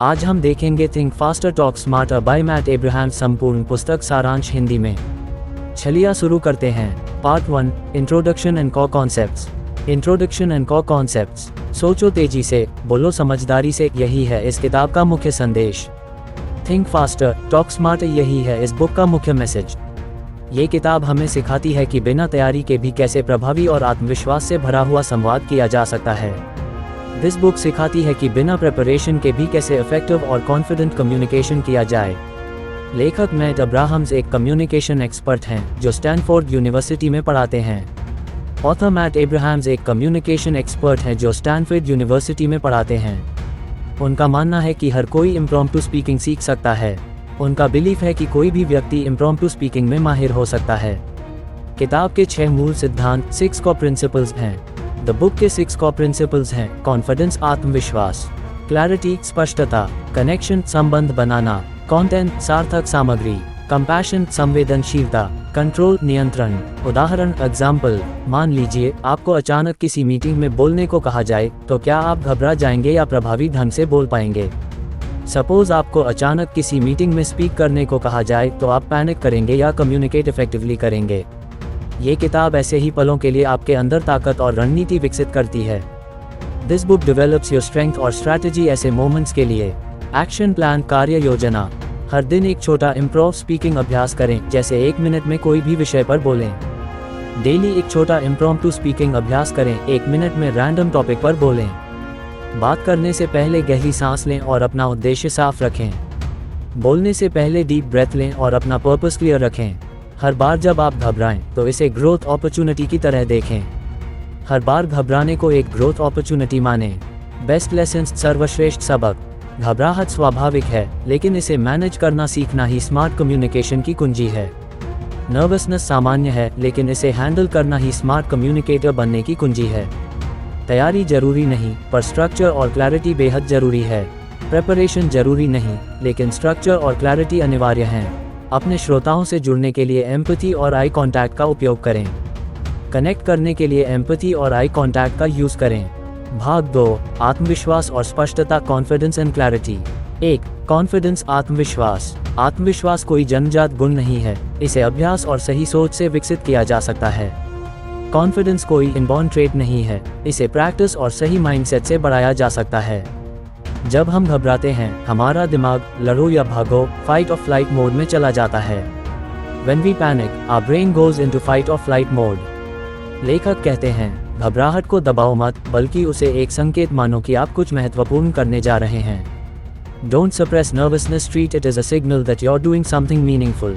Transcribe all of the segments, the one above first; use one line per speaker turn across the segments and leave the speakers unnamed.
आज हम देखेंगे think faster talk smarter by Matt Abraham, संपूर्ण पुस्तक सारांश हिंदी में। चलिए शुरू करते हैं। पार्ट 1, इंट्रोडक्शन एंड को कॉन्सेप्ट्स। इंट्रोडक्शन एंड को कॉन्सेप्ट्स। सोचो तेजी से, बोलो समझदारी से, यही है इस किताब का मुख्य संदेश। थिंक फास्टर टॉक स्मार्टर, यही है इस बुक का मुख्य मैसेज। ये किताब हमें सिखाती है कि बिना तैयारी के भी कैसे प्रभावी और आत्मविश्वास से भरा हुआ संवाद किया जा सकता है। दिस बुक सिखाती है कि बिना प्रिपरेशन के भी कैसे इफेक्टिव और कॉन्फिडेंट कम्युनिकेशन किया जाए। लेखक मैट अब्राहम्स एक कम्युनिकेशन एक्सपर्ट हैं जो स्टैनफोर्ड यूनिवर्सिटी में पढ़ाते हैं। ऑथर मैट एब्राहम्स एक कम्युनिकेशन एक्सपर्ट हैं जो स्टैनफोर्ड यूनिवर्सिटी में पढ़ाते हैं। उनका मानना है कि हर कोई इम्प्रॉम्प्टू स्पीकिंग सीख सकता है। उनका बिलीफ है कि कोई भी व्यक्ति इम्प्रॉम्प्टू स्पीकिंग में माहिर हो सकता है। किताब के 6 मूल सिद्धांत 6 को प्रिंसिपल्स हैं। द बुक के 6 को प्रिंसिपल्स हैं: कॉन्फिडेंस आत्मविश्वास, क्लैरिटी स्पष्टता, कनेक्शन संबंध बनाना, कंटेंट सार्थक सामग्री, कंपैशन संवेदनशीलता, कंट्रोल नियंत्रण। उदाहरण एग्जाम्पल, मान लीजिए आपको अचानक किसी मीटिंग में बोलने को कहा जाए, तो क्या आप घबरा जाएंगे या प्रभावी ढंग से बोल पाएंगे? सपोज आपको अचानक किसी मीटिंग में स्पीक करने को कहा जाए, तो आप पैनिक करेंगे या कम्युनिकेट इफेक्टिवली करेंगे। ये किताब ऐसे ही पलों के लिए आपके अंदर ताकत और रणनीति विकसित करती है। This book develops your strength और स्ट्रैटेजी ऐसे मोमेंट्स के लिए। एक्शन प्लान कार्य योजना। हर दिन एक छोटा इम्प्रोव स्पीकिंग अभ्यास करें, जैसे 1 मिनट में कोई भी विषय पर बोलें। डेली एक छोटा इम्प्रॉम्प्टू स्पीकिंग अभ्यास करें, 1 मिनट में रैंडम टॉपिक पर बोलें। बात करने से पहले गहरी सांस लें और अपना उद्देश्य साफ रखें। बोलने से पहले डीप ब्रेथ लें और अपना पर्पस क्लियर रखें। हर बार जब आप घबराएं, तो इसे ग्रोथ अपॉर्चुनिटी की तरह देखें। हर बार घबराने को एक ग्रोथ अपॉर्चुनिटी मानें। बेस्ट लेसन्स सर्वश्रेष्ठ सबक। घबराहट स्वाभाविक है, लेकिन इसे मैनेज करना सीखना ही स्मार्ट कम्युनिकेशन की कुंजी है। नर्वसनेस सामान्य है, लेकिन इसे हैंडल करना ही स्मार्ट कम्युनिकेटर बनने की कुंजी है। तैयारी जरूरी नहीं, पर स्ट्रक्चर और क्लैरिटी बेहद जरूरी है। प्रिपरेशन जरूरी नहीं, लेकिन स्ट्रक्चर और क्लैरिटी अनिवार्य हैं। अपने श्रोताओं से जुड़ने के लिए एम्पैथी और आई कांटेक्ट का उपयोग करें। कनेक्ट करने के लिए एम्पैथी और आई कांटेक्ट का यूज करें। भाग 2, आत्मविश्वास और स्पष्टता, कॉन्फिडेंस एंड क्लैरिटी। 1. कॉन्फिडेंस आत्मविश्वास। आत्मविश्वास कोई जन्मजात गुण नहीं है, इसे अभ्यास और सही सोच से विकसित किया जा सकता है। कॉन्फिडेंस कोई इनबॉर्न ट्रेट नहीं है, इसे प्रैक्टिस और सही माइंडसेट से बढ़ाया जा सकता है। जब हम घबराते हैं, हमारा दिमाग लड़ो या भागो, फाइट और फ्लाइट मोड में चला जाता है। When we panic, our brain goes into fight or flight mode। लेखक कहते हैं, घबराहट को दबाओ मत, बल्कि उसे एक संकेत मानो कि आप कुछ महत्वपूर्ण करने जा रहे हैं। Don't suppress nervousness, treat it as a signal that you're doing something meaningful।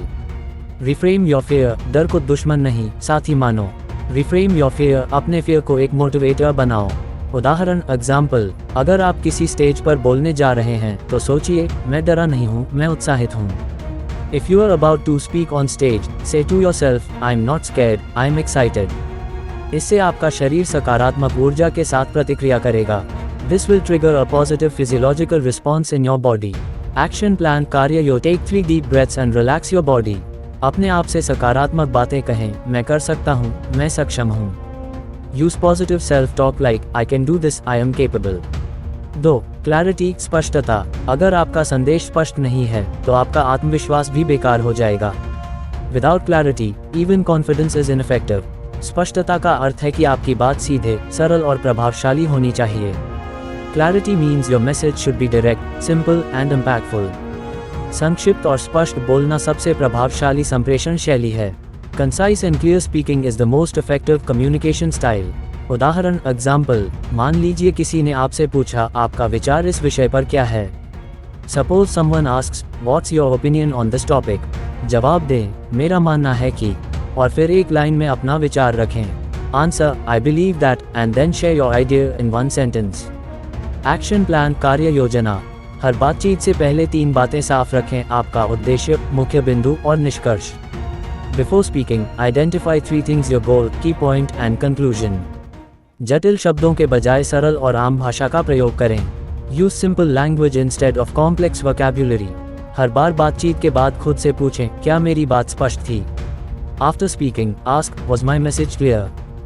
Reframe your fear, डर को दुश्मन नहीं, साथी मानो। Reframe your fear, अपने fear को एक मोटिवेटर बनाओ। उदाहरण एग्जाम्पल, अगर आप किसी स्टेज पर बोलने जा रहे हैं, तो सोचिए, मैं डरा नहीं हूँ, मैं उत्साहित हूँ। If you are about to speak on stage, say to yourself, I'm not scared, I'm excited। इससे आपका शरीर सकारात्मक ऊर्जा के साथ प्रतिक्रिया करेगा। This will trigger a positive physiological response in your body। Action plan कार्य योजना। Take 3 deep breaths and relax your body। अपने आप से सकारात्मक बातें कहें, मैं कर सकता हूँ, मैं सक्षम हूँ। Use positive self-talk like, I can do this, I am capable। 2. Clarity स्पष्टता। अगर आपका संदेश स्पष्ट नहीं है, तो आपका आत्मविश्वास भी बेकार हो जाएगा। Without clarity, even confidence is ineffective। स्पष्टता का अर्थ है कि आपकी बात सीधे, सरल और प्रभावशाली होनी चाहिए। Clarity means your message should be direct, simple and impactful। संक्षिप्त और स्पष्ट बोलना सबसे प्रभावशाली संप्रेषण शैली है। Concise and clear speaking is the most effective communication style। उदाहरण एग्जाम्पल, मान लीजिए किसी ने आपसे पूछा, आपका विचार इस विषय पर क्या है? Suppose someone asks, What's your opinion on this topic? जवाब दें, मेरा मानना है कि, और फिर एक लाइन में अपना विचार रखें। Answer, I believe that, and then share your idea in 1 sentence। Action plan कार्य योजना। हर बातचीत से पहले 3 बातें साफ रखें, आपका उद्देश्य, मुख्य बिंदु और निष्कर्ष। Before speaking, identify 3 things: your goal, key point and conclusion। जटिल शब्दों के बजाय सरल और आम भाषा का प्रयोग करें। Use simple language instead of complex vocabulary। हर बार बातचीत के बाद खुद से पूछें, क्या मेरी बात स्पष्ट थी? After speaking, ask, was my message clear?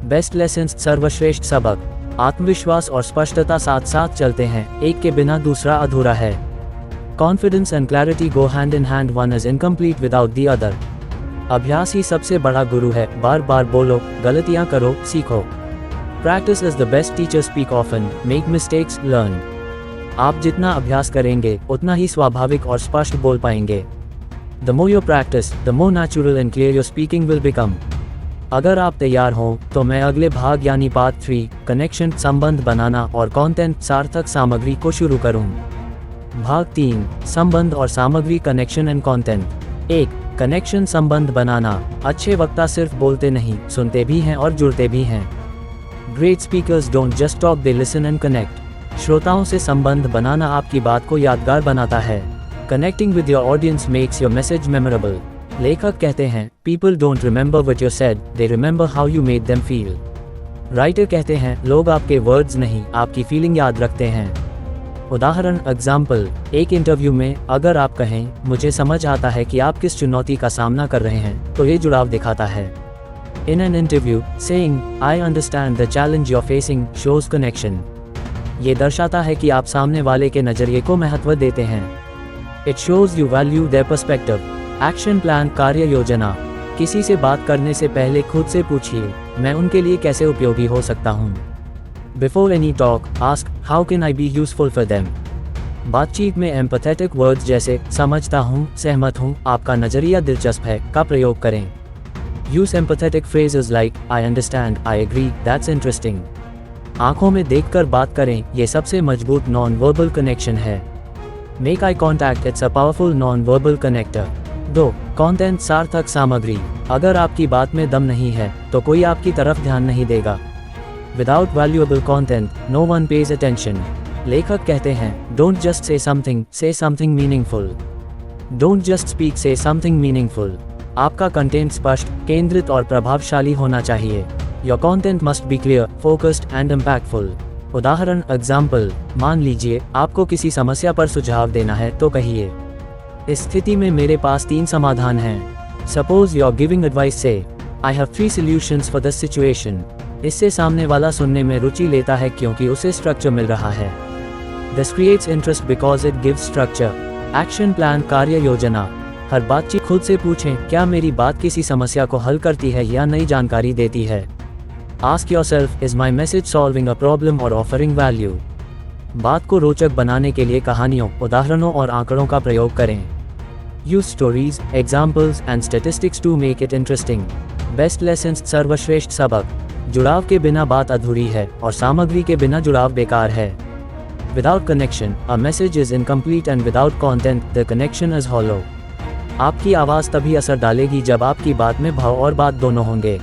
Best lessons सर्वश्रेष्ठ सबक। आत्मविश्वास और स्पष्टता साथ साथ चलते हैं, एक के बिना दूसरा अधूरा है। Confidence and clarity go hand in hand, one is incomplete without the other. अभ्यास ही सबसे बड़ा गुरु है, बार बार बोलो, गलतियाँ करो, सीखो. Practice is the best teacher, speak often, make mistakes, learn. आप जितना अभ्यास करेंगे उतना ही स्वाभाविक और स्पष्ट बोल पाएंगे. The more you practice, the more natural and clear your speaking will become. अगर आप तैयार हों तो मैं अगले भाग यानी पार्ट 3 कनेक्शन, संबंध बनाना और कंटेंट, सार्थक सामग्री को शुरू करूं. भाग 3 संबंध और सामग्री, कनेक्शन एंड कंटेंट. 1. कनेक्शन, संबंध बनाना. अच्छे वक्ता सिर्फ बोलते नहीं, सुनते भी हैं और जुड़ते भी हैं. Great speakers don't just talk, they listen and connect. श्रोताओं से संबंध बनाना आपकी बात को यादगार बनाता है. Connecting with your audience makes your message memorable. लेखक कहते हैं, People don't remember what you said, they remember how you made them feel. Writer कहते हैं, लोग आपके वर्ड्स नहीं, आपकी फीलिंग याद रखते हैं. उदाहरण, एग्जाम्पल, एक इंटरव्यू में अगर आप कहें, मुझे समझ आता है कि आप किस चुनौती का सामना कर रहे हैं, तो ये जुड़ाव दिखाता है. In an interview, saying, I understand the challenge you're facing, shows connection. ये दर्शाता है कि आप सामने वाले के नज़रिए को महत्व देते हैं. It shows you value their perspective. Action plan, कार्य योजना. किसी से बात करने से पहले खुद से पूछिए, मैं उनके लिए कैसे उपयोगी हो सकता हूँ. Before any talk, ask, how can I be useful for them? बातचीत में empathetic words जैसे समझता हूँ, सहमत हूँ, आपका नज़रिया दिलचस्प है का प्रयोग करें. Use empathetic phrases like, I understand, I agree, that's interesting. आंखों में देखकर बात करें, ये सबसे मजबूत नॉन वर्बल कनेक्शन है. Make eye contact, it's a powerful non-verbal connector. 2. Content, सार्थक सामग्री. अगर आपकी बात में दम नहीं है तो कोई आपकी तरफ ध्यान नहीं देगा. Without valuable content, no one pays attention. लेखक कहते हैं, Don't just say something, say something meaningful. Don't just speak, say something meaningful. आपका कंटेंट स्पष्ट, केंद्रित और प्रभावशाली होना चाहिए. Your content must be clear, focused and impactful. उदाहरण, एग्जाम्पल, मान लीजिए आपको किसी समस्या पर सुझाव देना है तो कहिए, इस स्थिति में मेरे पास 3 समाधान हैं. Suppose you're giving advice, say, I have 3 solutions for this situation. इससे सामने वाला सुनने में रुचि लेता है क्योंकि उसे स्ट्रक्चर मिल रहा है. This creates interest because it gives structure. Action plan, कार्य योजना. हर बातचीत खुद से पूछें, क्या मेरी बात किसी समस्या को हल करती है या नई जानकारी देती है. Ask yourself, is my message solving a problem or offering value? बात को रोचक बनाने के लिए कहानियों, उदाहरणों और आंकड़ों का प्रयोग करें. Use stories, examples and statistics to make it interesting. Best lessons, सर्वश्रेष्ठ सबक. जुड़ाव के बिना बात अधूरी है और सामग्री के बिना जुड़ाव बेकार है. Without connection, a message is incomplete and without content, the connection is hollow. आपकी आवाज़ तभी असर डालेगी जब आपकी बात में भाव और बात दोनों होंगे.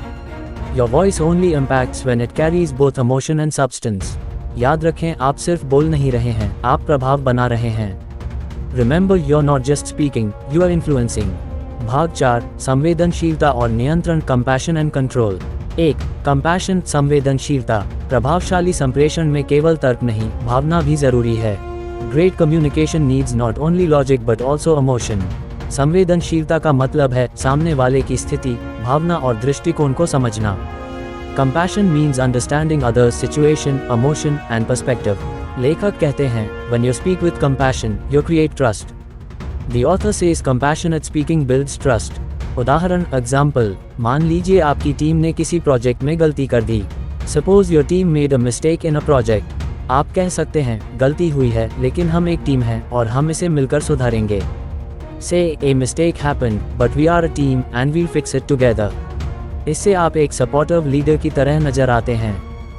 Your voice only impacts when it carries both emotion and substance. याद रखें, आप सिर्फ बोल नहीं रहे हैं, आप प्रभाव बना रहे हैं. Remember, you're not just speaking, you are influencing. भाग 4 संवेदनशीलता और नियंत्रण, compassion and control. 1. Compassion, संवेदनशीलता. प्रभावशाली संप्रेषण में केवल तर्क नहीं, भावना भी जरूरी है. Great communication needs not only logic but also emotion. संवेदनशीलता का मतलब है सामने वाले की स्थिति, भावना और दृष्टिकोण को समझना. Compassion means understanding others' situation, emotion and perspective. लेखक कहते हैं, when you speak with compassion, you create trust. The author says compassionate speaking builds trust. उदाहरण, एग्जाम्पल, मान लीजिए आपकी टीम ने किसी प्रोजेक्ट में गलती कर दी. Suppose your team made a mistake in a project. आप कह सकते हैं, गलती हुई है लेकिन हम एक टीम हैं और हम इसे मिलकर सुधारेंगे. Say, a mistake happened, but we are a team and we'll fix it together. इससे आप एक सपोर्टिव लीडर की तरह नजर आते हैं.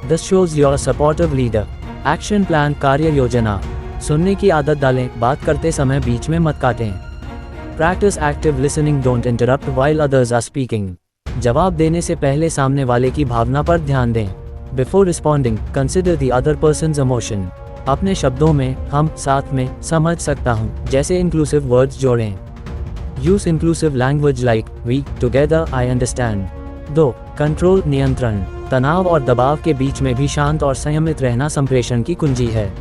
This shows you're a supportive leader. Action plan, कार्य योजना. सुनने की आदत डालें, बात करते समय बीच में मत काटें. Practice active listening, don't interrupt while others are speaking. जवाब देने से पहले सामने वाले की भावना पर ध्यान दें. Before responding, consider the other person's emotion. अपने शब्दों में, हम, साथ में, समझ सकता हूँ जैसे इंक्लूसिव वर्ड्स जोड़ें. Use inclusive language like, we, together, I understand. 2. Control, नियंत्रण. तनाव और दबाव के बीच में भी शांत और संयमित रहना संप्रेषण की कुंजी है.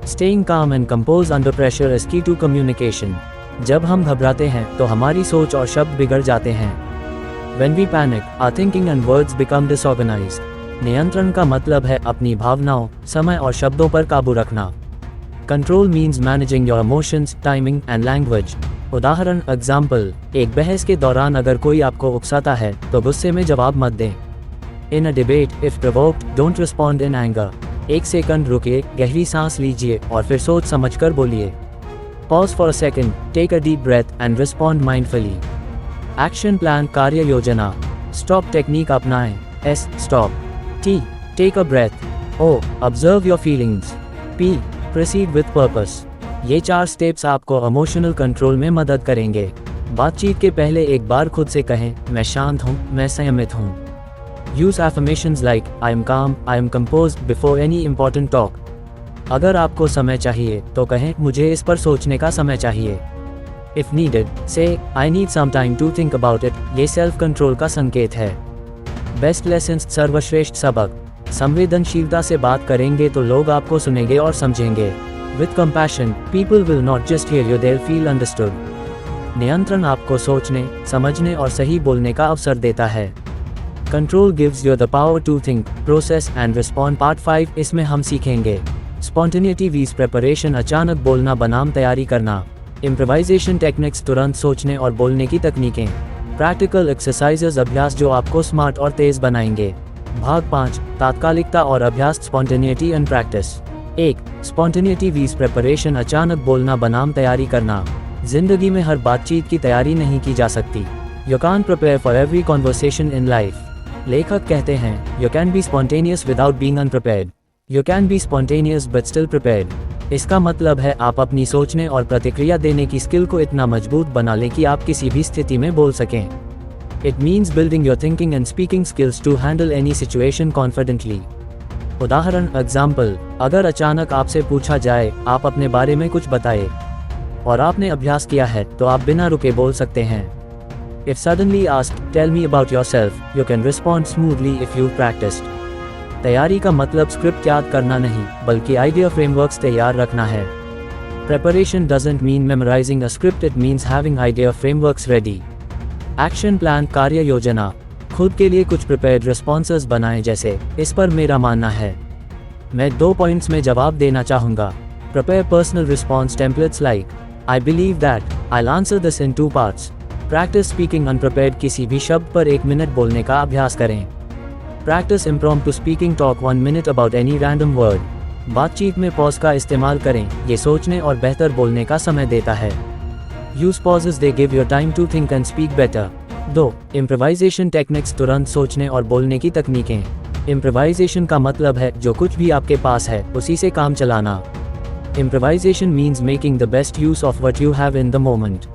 Staying calm and composed under pressure is key to communication. जब हम घबराते हैं तो हमारी सोच और शब्द बिगड़ जाते हैं. When we panic, our thinking and words become disorganized. नियंत्रण का मतलब है अपनी भावनाओं, समय और शब्दों पर काबू रखना. Control means managing your emotions, timing and language. उदाहरण एग्जाम्पल, एक बहस के दौरान अगर कोई आपको उकसाता है तो गुस्से में जवाब मत दें। In a debate if provoked don't respond in anger. एक सेकंड रुकिए, गहरी सांस लीजिए और फिर सोच समझकर बोलिए। Pause for a second, take a deep breath and respond mindfully. Action plan कार्य योजना। स्टॉप टेक्निक अपनाएं। S stop. T take a breath. O observe your feelings. P proceed with purpose. ये 4 स्टेप्स आपको इमोशनल कंट्रोल में मदद करेंगे। बातचीत के पहले एक बार खुद से कहें, मैं शांत हूँ, मैं संयमित हूँ। Use affirmations like I am calm, I am composed before any important talk. अगर आपको समय चाहिए तो कहें, मुझे इस पर सोचने का समय चाहिए। If needed say I need some time to think about it. ये सेल्फ कंट्रोल का संकेत है। बेस्ट लेसन्स सर्वश्रेष्ठ सबक। संवेदनशीलता से बात करेंगे तो लोग आपको सुनेंगे और समझेंगे। With compassion, people will not just hear you, they'll feel understood. नियंत्रण आपको सोचने, समझने और सही बोलने का अवसर देता है। Control gives you the power to think, process and respond. Part 5 इसमें हम सीखेंगे Spontaneity vs preparation, अचानक बोलना बनाम तैयारी करना। Improvisation techniques, तुरंत सोचने और बोलने की तकनीकें। Practical exercises, अभ्यास जो आपको स्मार्ट और तेज बनाएंगे। भाग 5 तात्कालिकता और अभ्यास, Spontaneity and practice। 1. स्पॉन्टेनिटी वीज प्रेपरेशन, अचानक बोलना बनाम तैयारी करना। जिंदगी में हर बातचीत की तैयारी नहीं की जा सकती। You can prepare for every conversation in life. लेखक कहते हैं, you can be spontaneous without being अनप्रिपेयर्ड। You can be spontaneous but still prepared. इसका मतलब है आप अपनी सोचने और प्रतिक्रिया देने की स्किल को इतना मजबूत बना लें कि आप किसी भी स्थिति में बोल सकें। It means building your thinking and speaking skills to handle any situation confidently. उदाहरण एग्जाम्पल, अगर अचानक आपसे पूछा जाए, आप अपने बारे में कुछ बताएं, और आपने अभ्यास किया है तो आप बिना रुके बोल सकते हैं। If suddenly asked, tell me about yourself, you can respond smoothly if you've practiced. तैयारी का मतलब स्क्रिप्ट याद करना नहीं, बल्कि आइडिया फ्रेमवर्क्स तैयार रखना है। Preparation doesn't mean memorizing a script, it means having idea frameworks ready. Action plan कार्य योजना। खुद के लिए कुछ प्रिपेयर्ड रिस्पॉन्सेस बनाएं, जैसे इस पर मेरा मानना है, मैं 2 पॉइंट्स में जवाब देना चाहूँगा। Prepare personal response templates like I believe that, I answer this in 2 parts. Practice speaking अनप्रिपेयर्ड, किसी भी शब्द पर 1 मिनट बोलने का अभ्यास करें। Practice impromptu speaking, talk 1 minute about any random word. बातचीत में पॉज का इस्तेमाल करें, ये सोचने और बेहतर बोलने का समय देता है। Use pauses, they give your time to think and speak better. 2. Improvisation techniques, तुरंत सोचने और बोलने की तकनीकें। इम्प्रोवाइजेशन का मतलब है जो कुछ भी आपके पास है उसी से काम चलाना। Improvisation means making the best use of what you have in the moment.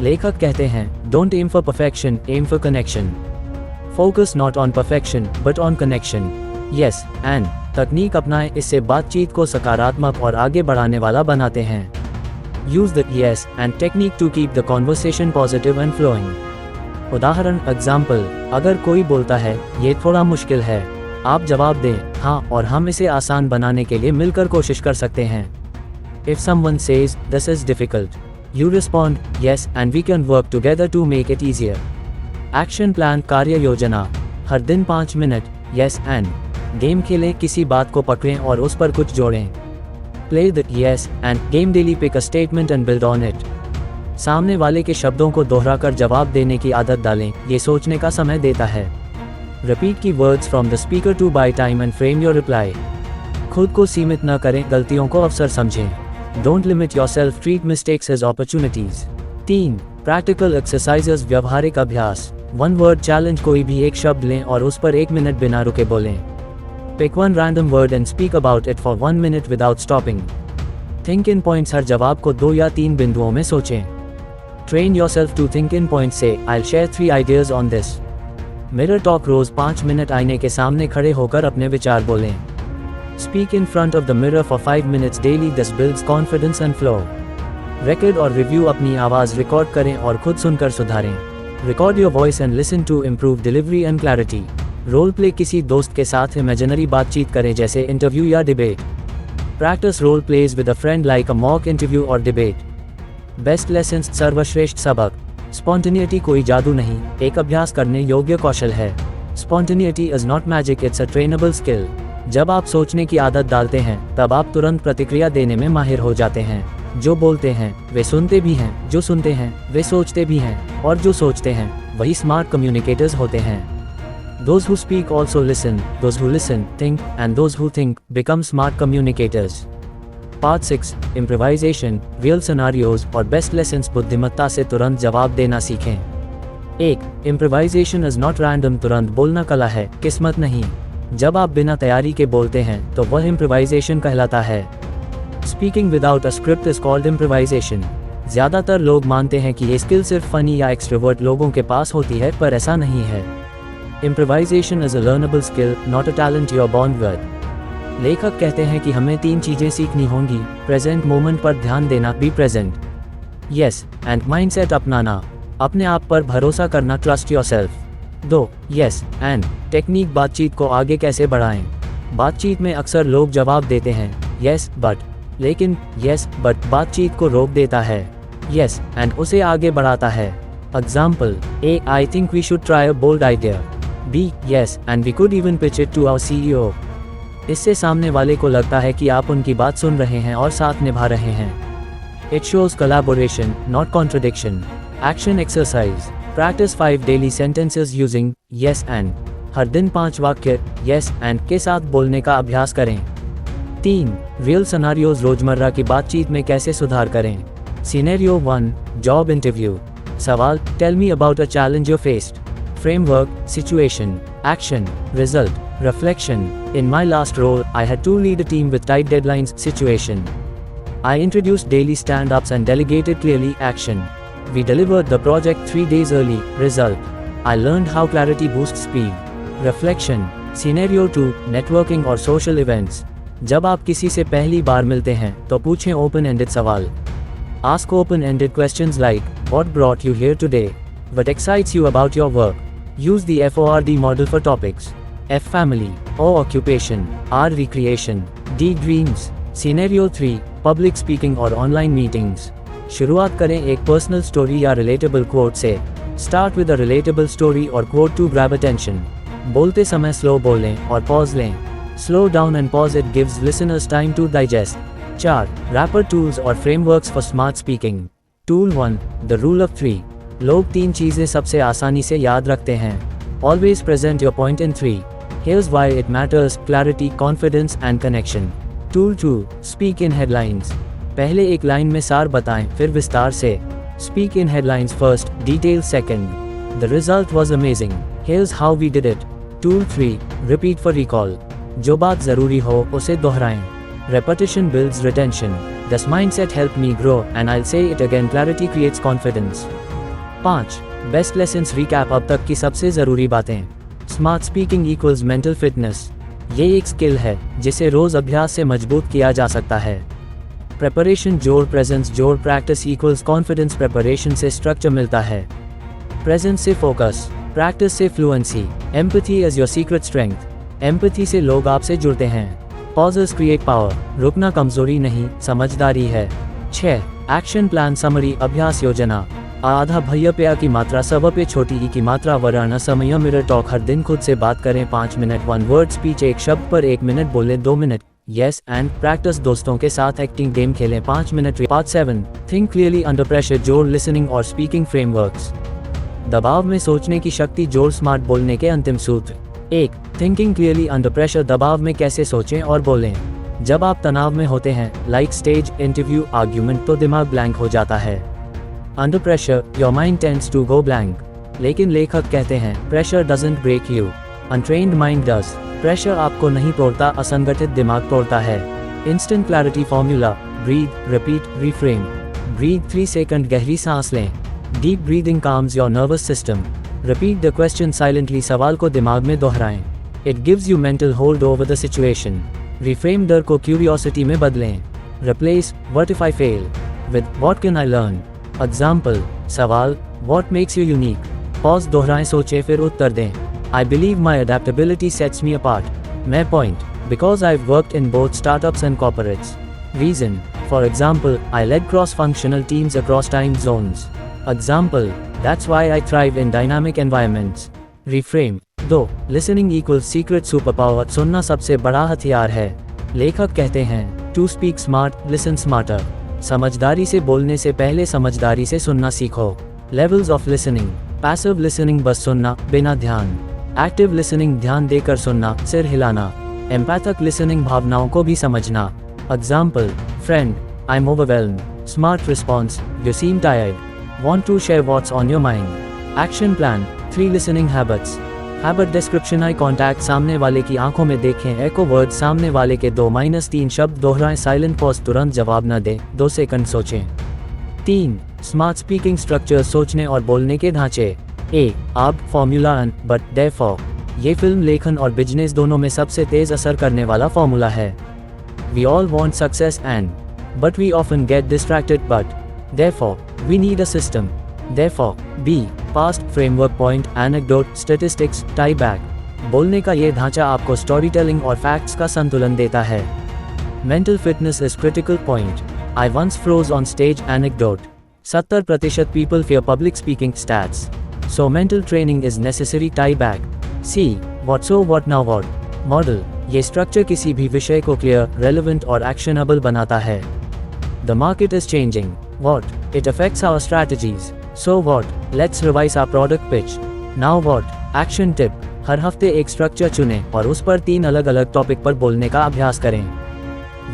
लेखक कहते हैं, don't aim for perfection, aim for connection. Focus not on perfection but on connection. Yes and तकनीक अपनाएं, इससे बातचीत को सकारात्मक और आगे बढ़ाने वाला बनाते हैं। Use the yes and technique to keep the conversation positive and flowing. उदाहरण एग्जाम्पल, अगर कोई बोलता है, ये थोड़ा मुश्किल है, आप जवाब दें, हाँ, और हम इसे आसान बनाने के लिए मिलकर कोशिश कर सकते हैं। If someone says, this is difficult, you respond, yes, and we can work together to make it easier. Action plan कार्य योजना। हर दिन 5 मिनट yes and गेम खेलें, किसी बात को पकड़ें और उस पर कुछ जोड़ें। Play the yes and game daily, pick a statement and build on it. सामने वाले के शब्दों को दोहराकर जवाब देने की आदत डालें, ये सोचने का समय देता है। Repeat key words from the speaker to buy time and frame your reply. खुद को सीमित न करें, गलतियों को अवसर समझें। Don't limit yourself, treat mistakes as opportunities. 3. Practical exercises, व्यवहारिक अभ्यास। 1 word challenge, कोई भी एक शब्द लें और उस पर 1 मिनट बिना रुके बोलें। Pick one random word and speak about it for 1 minute without stopping. Think in points, हर जवाब को 2 या 3 बिंदुओं में सोचें। Train yourself to think in points, say, I'll share 3 ideas on this. Mirror talk, रोज 5 मिनट आईने के सामने खड़े होकर अपने विचार बोलें। Speak in front of the mirror for 5 minutes daily, this builds confidence and flow. Record और review, अपनी आवाज़ रिकॉर्ड करें और खुद सुनकर सुधारें। Record your voice and listen to improve delivery and clarity. Role play, किसी दोस्त के साथ इमेजिनरी बातचीत करें, जैसे इंटरव्यू या debate. Practice role plays with a friend like a mock interview or debate. Best lessons सर्वश्रेष्ठ सबक। स्पॉन्टेनिटी कोई जादू नहीं, एक अभ्यास करने योग्य कौशल है। Spontaneity is not magic, it's a trainable skill. जब आप सोचने की आदत डालते हैं तब आप तुरंत प्रतिक्रिया देने में माहिर हो जाते हैं। जो बोलते हैं वे सुनते भी हैं, जो सुनते हैं वे सोचते भी हैं, और जो सोचते हैं वही स्मार्ट कम्युनिकेटर्स होते हैं। Those who speak also listen, those who listen think, and those who think become smart communicators. Part 6 Improvisation, Real Scenarios और Best Lessons। बुद्धिमत्ता से तुरंत जवाब देना सीखें। 1. Improvisation is not random। तुरंत बोलना कला है, किस्मत नहीं। जब आप बिना तैयारी के बोलते हैं तो वह improvisation कहलाता है। Speaking without a script is called improvisation। ज़्यादातर लोग मानते हैं कि ये स्किल सिर्फ फनी या एक्सट्रोवर्ट लोगों के पास होती है, पर ऐसा नहीं है। Improvisation is a learnable skill, not a talent you are born with। लेखक कहते हैं कि हमें 3 चीज़ें सीखनी होंगी। प्रेजेंट मोमेंट पर ध्यान देना, be present, yes and mindset अपनाना, अपने आप पर भरोसा करना, trust yourself. 2. Yes and technique, बातचीत को आगे कैसे बढ़ाएं। बातचीत में अक्सर लोग जवाब देते हैं यस बट, लेकिन यस बट बातचीत को रोक देता है। यस एंड उसे आगे बढ़ाता है। Example A, I think we should try a bold idea. B. Yes, and we could even pitch it to our CEO। इससे सामने वाले को लगता है कि आप उनकी बात सुन रहे हैं और साथ निभा रहे हैं। It shows collaboration, not contradiction। Action exercise, practice 5 daily sentences using yes and। हर दिन 5 वाक्य yes and के साथ बोलने का अभ्यास करें। 3. Real scenarios, रोजमर्रा की बातचीत में कैसे सुधार करें। Scenario 1, Job interview। सवाल, Tell me about a challenge you faced। Framework, situation, action, result, reflection। In my last role, I had to lead a team with tight deadlines। Situation, I introduced daily stand-ups and delegated clearly। Action, we delivered the project 3 days early। Result, I learned how clarity boosts speed। Reflection, Scenario 2, networking और social events। जब आप किसी से पहली बार मिलते हैं तो पूछें open-ended सवाल। Ask open-ended questions like, what brought you here today? What excites you about your work? Use the FORD model for topics। F. Family, O. Occupation, R. Recreation, D. Dreams। Scenario 3, Public speaking और online meetings। शुरुआत करें एक personal story या relatable coat से। Start with a relatable story or quote to grab attention। बोलते समय slow बोलें और पॉज लें। Slow down and pause, it gives listeners time to digest। 4. Rapid tools और frameworks for smart speaking। Tool 1, The Rule of 3। लोग 3 चीज़ें सबसे आसानी से याद रखते हैं। Always present your point in 3। Here's why it matters, clarity, confidence and connection। Tool 2, Speak in headlines। पहले एक लाइन में सार बताएं, फिर विस्तार से। Speak in headlines first, details second। The result was amazing। Here's how we did it। Tool 3, Repeat for recall। जो बात ज़रूरी हो उसे दोहराएं। Repetition builds retention। This mindset helped me grow and I'll say it again, clarity creates confidence। 5. Best lessons recap, अब तक की सबसे ज़रूरी बातें। Smart speaking equals mental fitness. ये एक स्किल है जिसे रोज़ अभ्यास से मजबूत किया जा सकता है। प्रेपरेशन जोड़ प्रेजेंस जोड़ प्रैक्टिस इक्वल्स कॉन्फिडेंस। प्रेपरेशन से स्ट्रक्चर मिलता है, प्रेजेंस से फोकस, प्रैक्टिस से fluency. Empathy is your secret strength. Empathy से लोग आपसे जुड़ते हैं। पॉजेस क्रिएट पावर, रुकना कमजोरी नहीं समझदारी है। 6. एक्शन प्लान समरी, अभ्यास योजना। आधा भैया प्या की मात्रा, सब पे छोटी ई की मात्रा, वर्ण समय। मिरर टॉक, हर दिन खुद से बात करें 5 मिनट। 1 वर्ड स्पीच, एक शब्द पर 1 मिनट बोलें 2 मिनट। यस एंड प्रैक्टिस, दोस्तों के साथ एक्टिंग गेम खेलें 5 minute. Part 7, think clearly under pressure जोड़ लिसनिंग और स्पीकिंग फ्रेमवर्क्स। दबाव में सोचने की शक्ति जोड़ स्मार्ट बोलने के अंतिम सूत्र। 1. थिंकिंग क्लियरली अंडर प्रेशर, दबाव में कैसे सोचें और बोलें। जब आप तनाव में होते हैं, लाइक स्टेज, इंटरव्यू, आर्ग्यूमेंट, तो दिमाग ब्लैंक हो जाता है। Under pressure your mind tends to go blank. लेकिन लेखक कहते हैं pressure doesn't break you, untrained mind does. Pressure आपको नहीं तोड़ता, असंगठित दिमाग तोड़ता है। Instant clarity formula, breathe, repeat, reframe. Breathe 3 second गहरी सांस लें। Deep breathing calms your nervous system. Repeat the question silently, सवाल को दिमाग में दोहराएं। It gives you mental hold over the situation. Reframe, डर को क्यूरियोसिटी में बदलें। Replace what if I fail with what can I learn. Example, सवाल, what makes you unique. Pause, दोहराएं, सोचें, फिर उत्तर दें। I believe my adaptability sets me apart. मैं point, because I worked in both startups and corporates. Reason, for example, I led cross functional teams across time zones. Example, that's why I thrive in dynamic environments. Reframe, 2. Listening equals secret super power, सुनना सबसे बड़ा हथियार है। लेखक कहते हैं, to speak smart, listen smarter. समझदारी से बोलने से पहले समझदारी से सुनना सीखो। Levels of listening, passive listening बस सुनना, बिना ध्यान। एक्टिव लिसनिंग, ध्यान देकर सुनना, सिर हिलाना। एम्पैथिक लिसनिंग, भावनाओं को भी समझना। Example, friend, I am overwhelmed. Smart response, you seem tired. Want to share what's on your mind. Action plan, 3 listening habits. Habit description, eye contact, सामने वाले की आंखों में देखें। एको वर्ड, सामने वाले के 2-3 शब्द दोहराएं। साइलेंट पॉज, तुरंत जवाब न दें, 2 सेकंड सोचें। 3. स्मार्ट स्पीकिंग स्ट्रक्चर, सोचने और बोलने के ढांचे। ए, आप, फॉर्मूला एंड, बट, देयरफॉर। ये फिल्म, लेखन और बिजनेस दोनों में सबसे तेज असर करने वाला फॉर्मूला है। We all want success and, but we often get distracted, but, therefore, we need a system. Therefore, B, past, framework, point, anecdote, statistics, tie back. बोलने का ये ढांचा आपको स्टोरी टेलिंग और फैक्ट्स का संतुलन देता है। Mental fitness is critical point. I once froze on stage, anecdote. 70% people fear public speaking, stats. So mental training is necessary, tie back. C, what so what now what, model. ये structure किसी भी विषय को clear, relevant और actionable बनाता है। The market is changing, what, it affects our strategies. So what, let's revise our product pitch. Now what, action tip, हर हफ्ते एक स्ट्रक्चर चुनें और उस पर 3 अलग अलग टॉपिक पर बोलने का अभ्यास करें।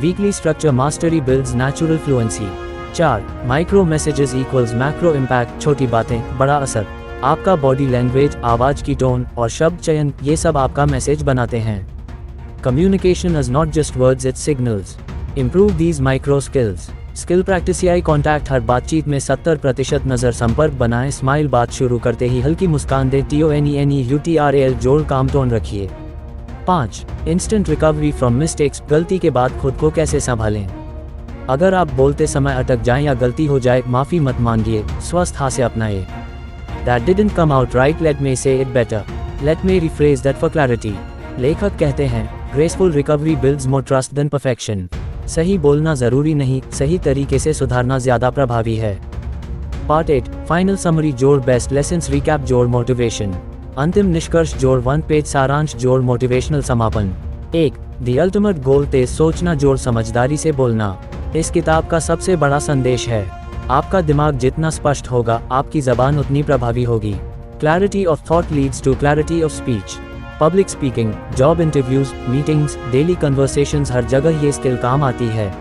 Weekly structure mastery builds natural fluency. 4. Micro messages equals macro impact, छोटी बातें, बड़ा असर। आपका बॉडी लैंग्वेज, आवाज की टोन और शब्द चयन, ये सब आपका मैसेज बनाते हैं। Communication is not just words, it's signals. Improve these micro skills. Skill practice, eye contact, हर बातचीत में 70% नज़र संपर्क बनाएं। स्माइल, बात शुरू करते ही हल्की मुस्कान दें। TONENEUTRAL, जोड़, काम टोन रखिए। 5. इंस्टेंट रिकवरी फ्रॉम मिस्टेक्स, गलती के बाद खुद को कैसे संभालें। अगर आप बोलते समय अटक जाएं या गलती हो जाए, माफ़ी मत मांगिए, स्वस्थ हास्य अपनाइए। That didn't come out right, let me say it better. Let me rephrase that for clarity. लेखक कहते हैं, graceful recovery builds more trust than perfection. सही बोलना जरूरी नहीं, सही तरीके से सुधारना ज्यादा प्रभावी है। Part 8, फाइनल समरी जोड़, बेस्ट लेसन्स रिकैप जोड़, मोटिवेशन। अंतिम निष्कर्ष जोड़, 1 पेज सारांश जोड़, मोटिवेशनल समापन। 1. द अल्टीमेट गोल, तेज सोचना जोड़, समझदारी से बोलना। इस किताब का सबसे बड़ा संदेश है, आपका दिमाग जितना स्पष्ट होगा, आपकी जबान उतनी प्रभावी होगी। Clarity of thought leads to clarity of speech. Public speaking, job interviews, meetings, daily conversations, हर जगह ये स्किल काम आती है।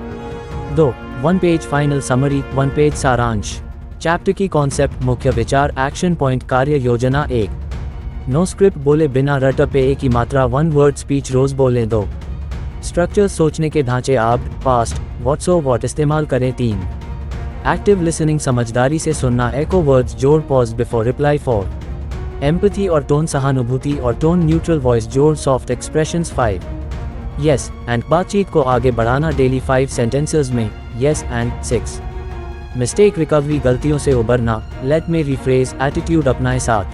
2. 1 पेज फाइनल समरी, 1 पेज सारांश। चैप्टर की कॉन्सेप्ट, मुख्य विचार, एक्शन पॉइंट, कार्य योजना। 1. नो स्क्रिप्ट, बोले बिना रटअपे, एक ही मात्रा, 1 वर्ड स्पीच, रोज बोले। 2. स्ट्रक्चर, सोचने के ढांचे, आप, पास्ट, व्हाट सो व्हाट इस्तेमाल करें। 3. एक्टिव लिसनिंग, समझदारी से सुनना, एको वर्ड्स जोड़, पॉज बिफोर रिप्लाई। 4. एम्पैथी और टोन, सहानुभूति और टोन, न्यूट्रल वॉइस जोड़, सॉफ्ट एक्सप्रेशंस। 5. यस एंड, बातचीत को आगे बढ़ाना, डेली 5 सेंटेंसेस में यस एंड। 6. मिस्टेक रिकवरी, गलतियों से उबरना, लेट मी रिफ्रेज, एटीट्यूड अपनाए। 7.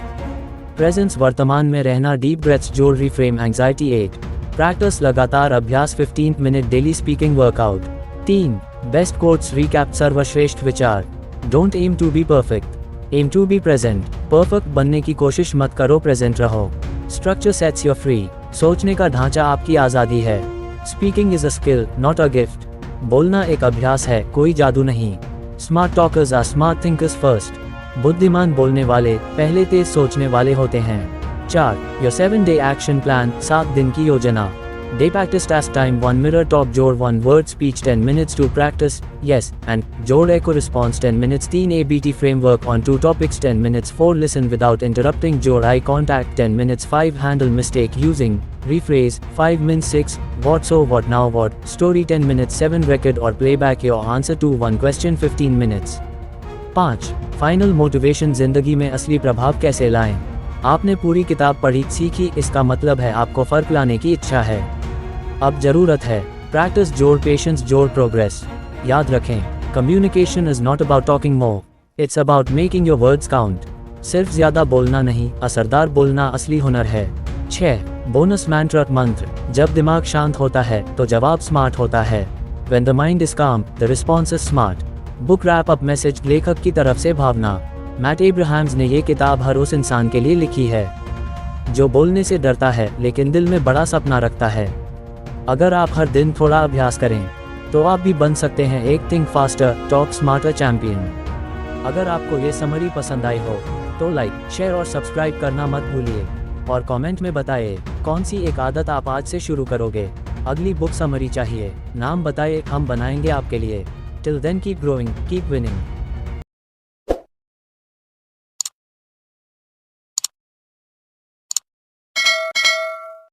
प्रेजेंस, वर्तमान में रहना, डीप ब्रेथ्स जोड़, रिफ्रेम एंग्जाइटी। 8. प्रैक्टिस, लगातार अभ्यास, 15 minute daily speaking workout. 3. Best quotes recap, सर्वश्रेष्ठ विचार, don't aim to be perfect, aim to be present. Perfect बनने की कोशिश मत करो, प्रेजेंट रहो। स्ट्रक्चर सेट्स योर फ्री, सोचने का ढांचा आपकी आज़ादी है। Speaking is a skill, not a gift. बोलना एक अभ्यास है, कोई जादू नहीं। Smart talkers are smart thinkers first. बुद्धिमान बोलने वाले पहले तेज सोचने वाले होते हैं। 4. योर 7-day एक्शन प्लान, 7 दिन की योजना। Day practice task time, 1 mirror talk जोड़, 1 word speech, 10 minutes to practice, yes, and जोड़ echo response, 10 minutes, 3 ABT framework on 2 topics, 10 minutes, 4 listen without interrupting जोड़, eye contact, 10 minutes, 5 handle mistake using, rephrase, 5 min, 6 what so what now what, story 10 minutes, 7 record or playback your answer to 1 question 15 minutes। 5. Final motivation, जिंदगी में असली प्रभाव कैसे लाएं। आपने पूरी किताब पढ़ी, सीखी, इसका मतलब है आपको फर्क लाने की इच्छा है। अब जरूरत है प्रैक्टिस जोड़, पेशेंस जोड़, प्रोग्रेस। याद रखें, communication is not about talking more, it's about making your words count. सिर्फ ज्यादा बोलना नहीं, असरदार बोलना असली हुनर है। 6. बोनस मैंट्रा मंत्र, जब दिमाग शांत होता है तो जवाब स्मार्ट होता है। When the mind is calm, the response is smart। Book wrap up message, लेखक की तरफ से भावना। मैट एब्राहम्स ने ये किताब हर उस इंसान के लिए लिखी है जो बोलने से डरता है लेकिन दिल में बड़ा सपना रखता है। अगर आप हर दिन थोड़ा अभ्यास करें तो आप भी बन सकते हैं एक think faster talk smarter champion. अगर आपको ये समरी पसंद आई हो तो लाइक, शेयर और सब्सक्राइब करना मत भूलिए और कमेंट में बताइए कौन सी एक आदत आप आज से शुरू करोगे। अगली बुक समरी चाहिए, नाम बताइए, हम बनाएंगे आपके लिए। Till then keep growing, keep winning.